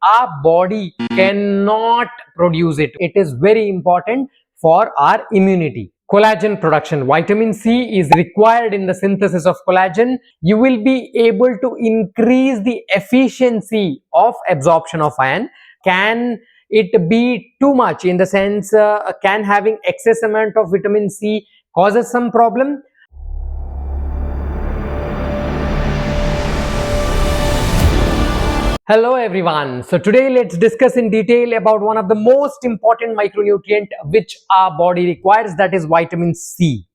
our body cannot produce it. It is very important for our immunity. Collagen production. Vitamin C is required in the synthesis of collagen. You will be able to increase the efficiency of absorption of iron. Can it be too much, in the sense can having excess amount of vitamin C causes some problem? Hello everyone. So today let's discuss in detail about one of the most important micronutrient which our body requires, that is vitamin C.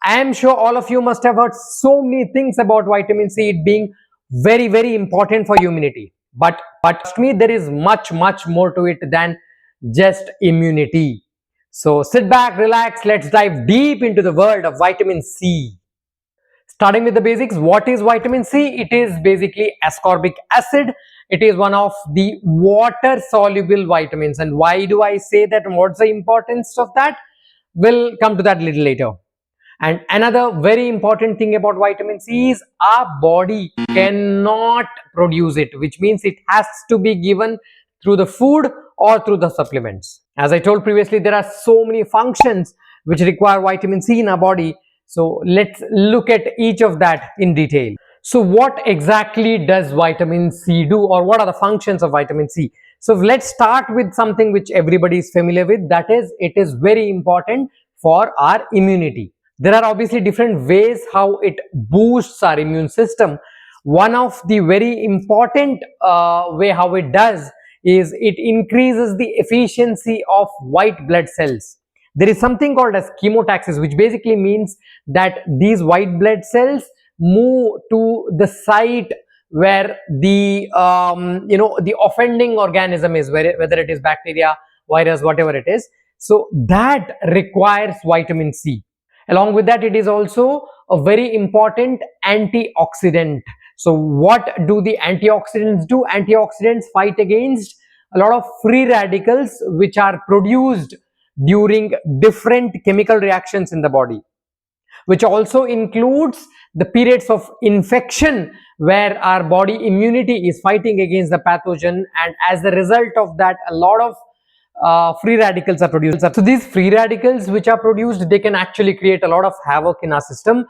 I am sure all of you must have heard so many things about vitamin C, it being very important for immunity. But trust me, there is much more to it than just immunity. So sit back, relax, let's dive deep into the world of vitamin C. Starting with the basics, what is vitamin C? It is basically ascorbic acid. It is one of the water soluble vitamins. And why do I say that, and what's the importance of that? We'll come to that a little later. And another very important thing about vitamin C is our body cannot produce it, which means it has to be given through the food or through the supplements. As I told previously, there are so many functions which require vitamin C in our body. So let's look at each of that in detail. So what exactly does vitamin C do, or what are the functions of vitamin C? So let's start with something which everybody is familiar with, that is, it is very important for our immunity. There are obviously different ways how it boosts our immune system. One of the very important way how it does is it increases the efficiency of white blood cells. There is something called as chemotaxis, which basically means that these white blood cells move to the site where the the offending organism is, whether it is bacteria, virus, whatever it is. So that requires vitamin C. Along with that, it is also a very important antioxidant. So what do the antioxidants do? Antioxidants fight against a lot of free radicals which are produced during different chemical reactions in the body, which also includes the periods of infection where our body immunity is fighting against the pathogen, and as a result of that, a lot of free radicals are produced. So these free radicals which are produced, they can actually create a lot of havoc in our system.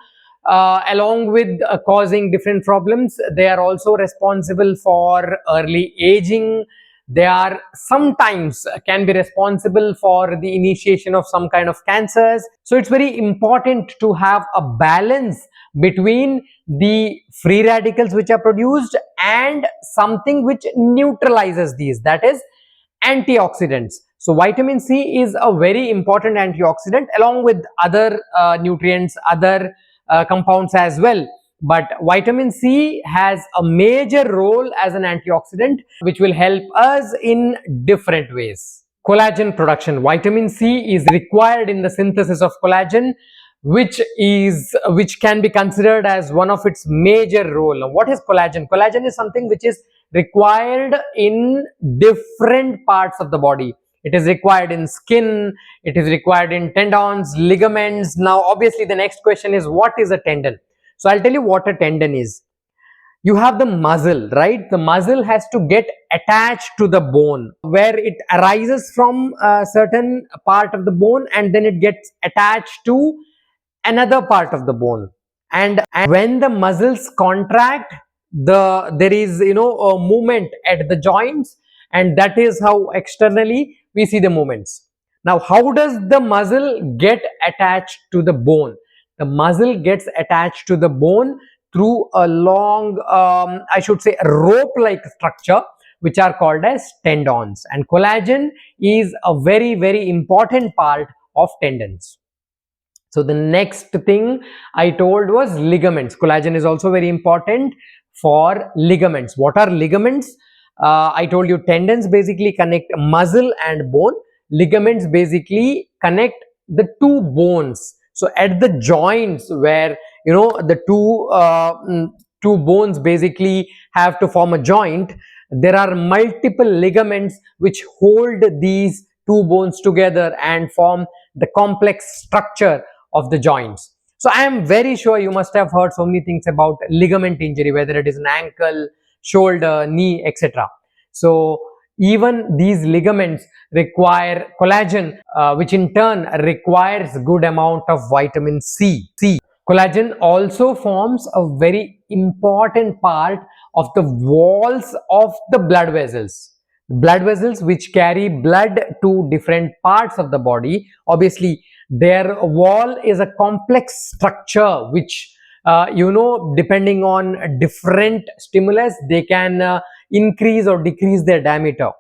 Along with causing different problems, they are also responsible for early aging. They are sometimes can be responsible for the initiation of some kind of cancers. So it's very important to have a balance between the free radicals which are produced and something which neutralizes these, that is antioxidants. So vitamin C is a very important antioxidant along with other nutrients, other compounds as well. But vitamin C has a major role as an antioxidant which will help us in different ways. Collagen production. Vitamin C is required in the synthesis of collagen, which can be considered as one of its major role. Now, what is collagen? Collagen is something which is required in different parts of the body. It is required in skin, it is required in tendons, ligaments. Now obviously the next question is, what is a tendon? So I'll tell you what a tendon is. You have the muscle, right? The muscle has to get attached to the bone, where it arises from a certain part of the bone and then it gets attached to another part of the bone. And when the muscles contract, there is a movement at the joints, and that is how externally we see the movements. Now how does the muscle get attached to the bone? The muscle gets attached to the bone through a long I should say a rope like structure, which are called as tendons, and collagen is a very important part of tendons. So the next thing I told was ligaments. Collagen is also very important for ligaments. What are ligaments? I told you tendons basically connect muscle and bone. Ligaments basically connect the two bones. So at the joints where the two bones basically have to form a joint, there are multiple ligaments which hold these two bones together and form the complex structure of the joints. So I am very sure you must have heard so many things about ligament injury, whether it is an ankle, shoulder, knee, etc. So even these ligaments require collagen, which in turn requires good amount of vitamin C. Collagen also forms a very important part of the walls of the blood vessels. Blood vessels which carry blood to different parts of the body. Obviously, their wall is a complex structure which, depending on different stimulus, they can increase or decrease their diameter.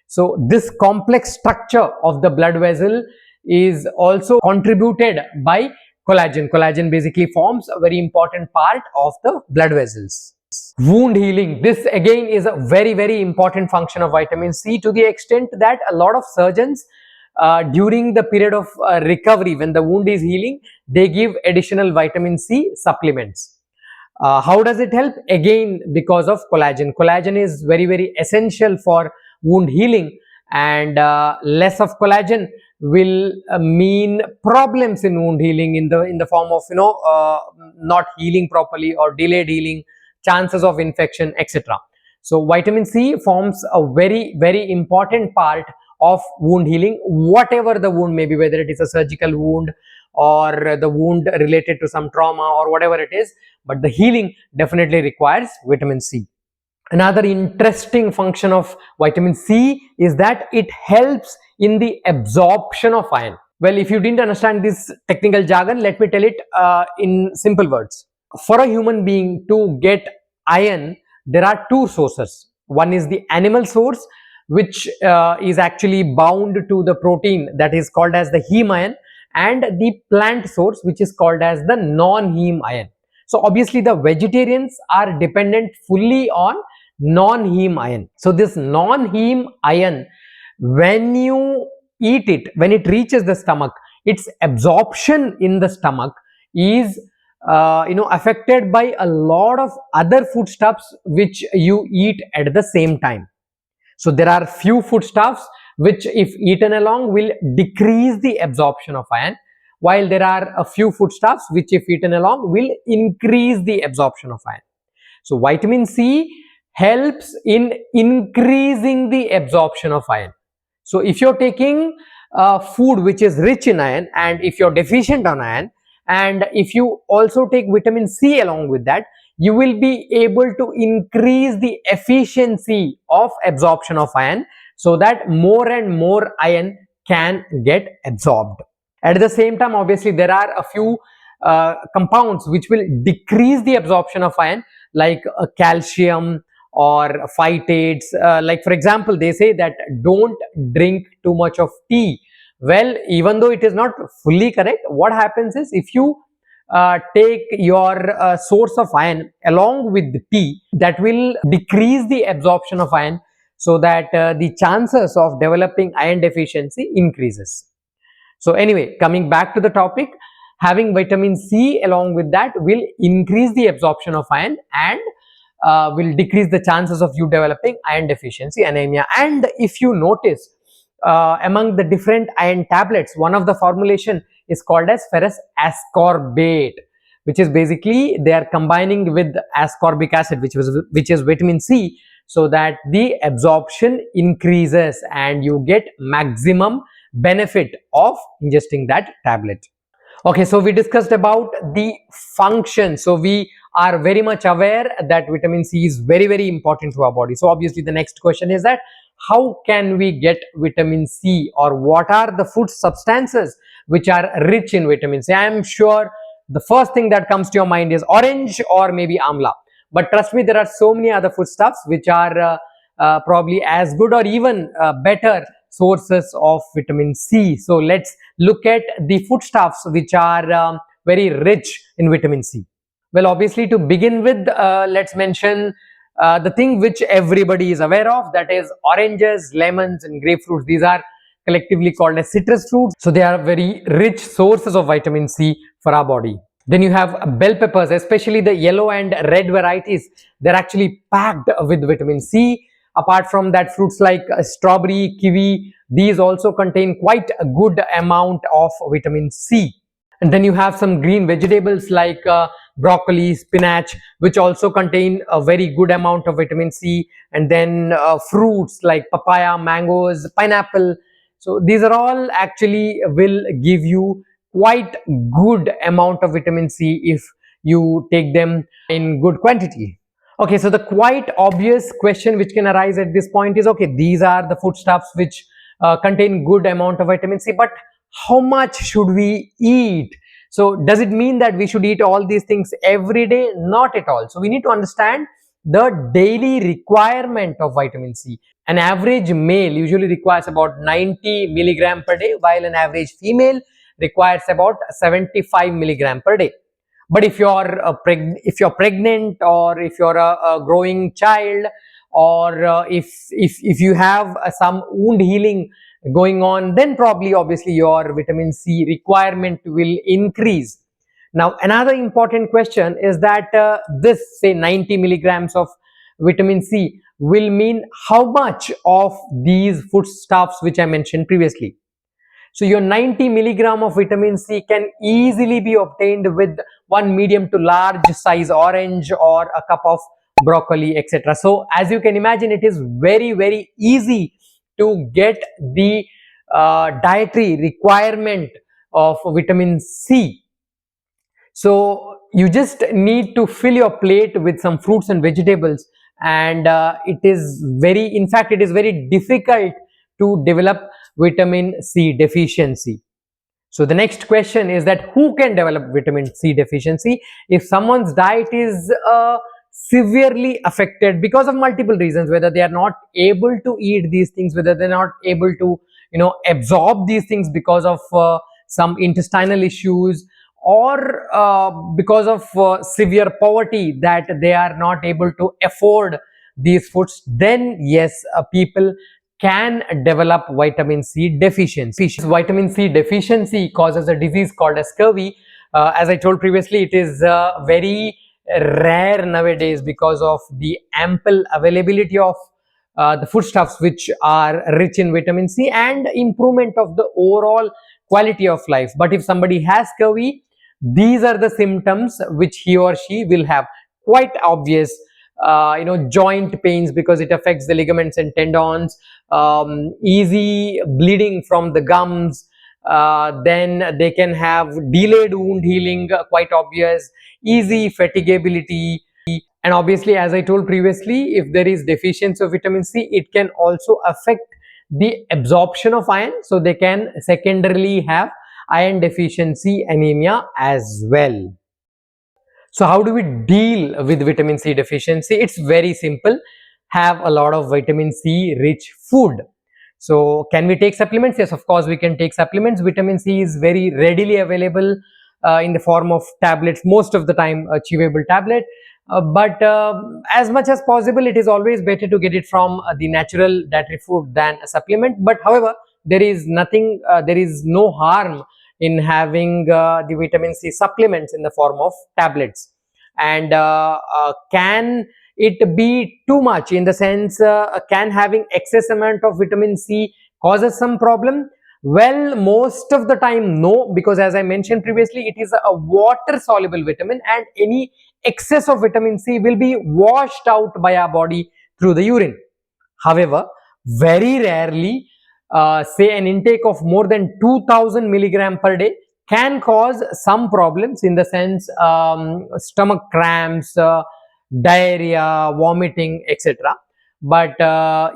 So this complex structure of the blood vessel is also contributed by collagen. Collagen basically forms a very important part of the blood vessels. Wound healing. This again is a very important function of vitamin C, to the extent that a lot of surgeons during the period of recovery, when the wound is healing, they give additional vitamin C supplements. How does it help? Again, because of collagen. Collagen is very essential for wound healing, and less of collagen will mean problems in wound healing in the form of not healing properly or delayed healing, chances of infection, etc. So vitamin C forms a very important part of wound healing, whatever the wound may be, whether it is a surgical wound or the wound related to some trauma or whatever it is, but the healing definitely requires vitamin C. Another interesting function of vitamin C is that it helps in the absorption of iron. Well, if you didn't understand this technical jargon, let me tell it in simple words. For a human being to get iron, there are two sources. One is the animal source, which is actually bound to the protein that is called as the heme iron, and the plant source, which is called as the non-heme iron. So obviously the vegetarians are dependent fully on non-heme iron. So this non-heme iron, when you eat it, when it reaches the stomach, its absorption in the stomach is affected by a lot of other foodstuffs which you eat at the same time. So there are few foodstuffs which, if eaten along, will decrease the absorption of iron, while there are a few foodstuffs which, if eaten along, will increase the absorption of iron. So vitamin C helps in increasing the absorption of iron. So if you're taking food which is rich in iron, and if you're deficient on iron, and if you also take vitamin C along with that, you will be able to increase the efficiency of absorption of iron, so that more and more iron can get absorbed. At the same time, obviously, there are a few compounds which will decrease the absorption of iron, like calcium or phytates. Like for example, they say that don't drink too much of tea. Well, even though it is not fully correct, what happens is, if you take your source of iron along with the tea, that will decrease the absorption of iron, so that the chances of developing iron deficiency increases. So anyway, coming back to the topic, having vitamin C along with that will increase the absorption of iron, and will decrease the chances of you developing iron deficiency anemia. And if you notice, among the different iron tablets, one of the formulation is called as ferrous ascorbate, which is basically they are combining with ascorbic acid, which is vitamin C, so that the absorption increases and you get maximum benefit of ingesting that tablet. Okay, so we discussed about the function. So we are very much aware that vitamin C is very important to our body. So obviously the next question is that how can we get vitamin C, or what are the food substances which are rich in vitamin C? I am sure the first thing that comes to your mind is orange or maybe amla. But trust me, there are so many other foodstuffs which are probably as good or even better sources of vitamin C. So let's look at the foodstuffs which are very rich in vitamin C. Well, obviously, to begin with, let's mention the thing which everybody is aware of, that is oranges, lemons and grapefruits. These are collectively called as citrus fruits. So they are very rich sources of vitamin C for our body. Then you have bell peppers, especially the yellow and red varieties. They're actually packed with vitamin C. Apart from that, fruits like strawberry, kiwi, these also contain quite a good amount of vitamin C. And then you have some green vegetables like broccoli, spinach, which also contain a very good amount of vitamin C, and then fruits like papaya, mangoes, pineapple. So these are all actually will give you quite good amount of vitamin C if you take them in good quantity. Okay, so the quite obvious question which can arise at this point is, okay, these are the foodstuffs which contain good amount of vitamin C, but how much should we eat? So does it mean that we should eat all these things every day? Not at all. So we need to understand the daily requirement of vitamin C. An average male usually requires about 90 milligram per day, while an average female requires about 75 milligram per day. But if you're pregnant, or if you're a growing child, or if you have some wound healing going on, then probably obviously your vitamin C requirement will increase. Now another important question is that this say 90 milligrams of vitamin C will mean how much of these foodstuffs which I mentioned previously. So your 90 milligram of vitamin C can easily be obtained with one medium to large size orange or a cup of broccoli, etc. So as you can imagine, it is very easy to get the dietary requirement of vitamin C. So you just need to fill your plate with some fruits and vegetables, and in fact it is very difficult to develop vitamin C deficiency. So the next question is that who can develop vitamin C deficiency? If someone's diet is severely affected because of multiple reasons, whether they are not able to eat these things, whether they're not able to absorb these things because of some intestinal issues, or because of severe poverty, that they are not able to afford these foods, then yes, people can develop vitamin C deficiency. Vitamin C deficiency causes a disease called as scurvy. As I told previously, it is very rare nowadays because of the ample availability of the foodstuffs which are rich in vitamin C and improvement of the overall quality of life. But if somebody has scurvy, these are the symptoms which he or she will have. Quite obvious, joint pains because it affects the ligaments and tendons, easy bleeding from the gums, then they can have delayed wound healing, quite obvious, easy fatigability, and obviously, as I told previously, if there is deficiency of vitamin C, it can also affect the absorption of iron, so they can secondarily have iron deficiency anemia as well. So how do we deal with vitamin C deficiency? It's very simple. Have a lot of vitamin C rich food. So can we take supplements? Yes, of course we can take supplements. Vitamin C is very readily available in the form of tablets, most of the time a chewable tablet. But as much as possible, it is always better to get it from the natural dietary food than a supplement. But however, there is no harm in having the vitamin C supplements in the form of tablets. And can it be too much, in the sense can having excess amount of vitamin C causes some problem? Well, most of the time no, because as I mentioned previously, it is a water soluble vitamin, and any excess of vitamin C will be washed out by our body through the urine. However, very rarely, say an intake of more than 2000 milligram per day can cause some problems, in the sense stomach cramps, diarrhea, vomiting, etc. But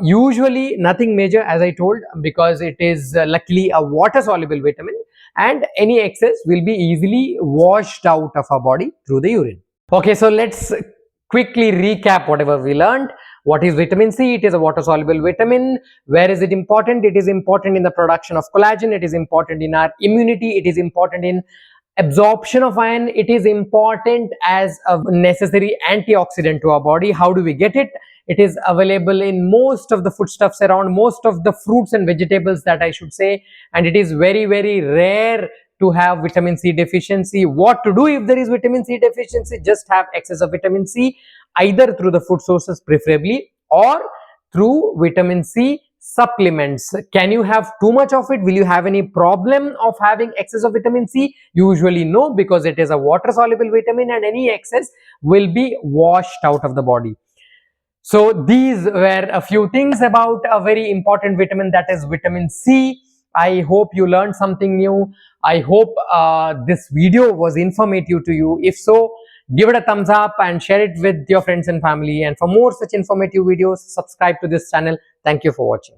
usually nothing major, as I told, because it is luckily a water soluble vitamin, and any excess will be easily washed out of our body through the urine. Okay, so let's quickly recap whatever we learned. What is vitamin C? It is a water soluble vitamin. Where is it important? It is important in the production of collagen. It is important in our immunity. It is important in absorption of iron. It is important as a necessary antioxidant to our body. How do we get it? It is available in most of the foodstuffs around, most of the fruits and vegetables, that I should say, and it is very rare to have vitamin C deficiency. What to do if there is vitamin C deficiency? Just have excess of vitamin C, either through the food sources preferably, or through vitamin C supplements. Can you have too much of it? Will you have any problem of having excess of vitamin C? Usually no, because it is a water soluble vitamin and any excess will be washed out of the body. So these were a few things about a very important vitamin, that is vitamin C. I hope you learned something new. I hope this video was informative to you. If so, give it a thumbs up and share it with your friends and family. And for more such informative videos, subscribe to this channel. Thank you for watching.